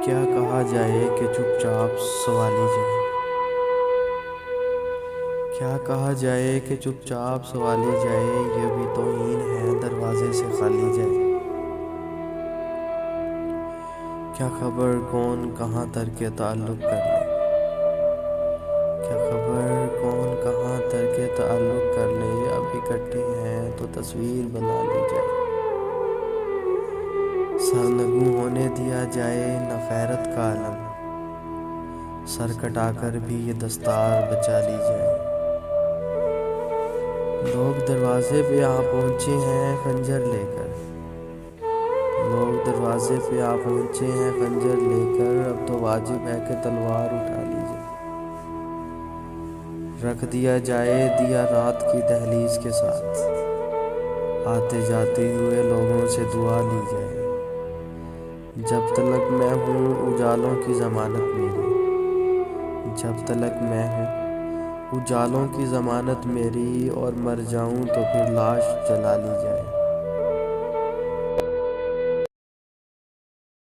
کیا کہا جائے کہ چپ چاپ سنبھالی جائے؟ کیا کہا جائے کہ چپ چاپ سنبھالی جائے؟ یہ بھی توہین ہے دروازے سے خالی جائے۔ کیا خبر کون کہاں ترک تعلق کر لے؟ کیا خبر کون کہاں ترک تعلق کر لے؟ اب اکٹھے ہیں تو تصویر بنا لی جائے۔ سرنگوں ہونے دیا جائے نہ غیرت کا علم، سر کٹا کر بھی یہ دستار بچا لی جائے۔ لوگ دروازے پہ آ پہنچے ہیں خنجر لے کر، لوگ دروازے پہ آ پہنچے ہیں خنجر لے کر، اب تو واجب ہے کہ تلوار اٹھا لی جائے۔ رکھ دیا جائے دیا رات کی دہلیز کے ساتھ، آتے جاتے ہوئے لوگوں سے دعا لی جائے۔ جب تلک میں ہوں اجالوں کی ضمانت میری، جب تلک میں ہوں اجالوں کی ضمانت میری، اور مر جاؤں تو پھر لاش جلا لی جائے۔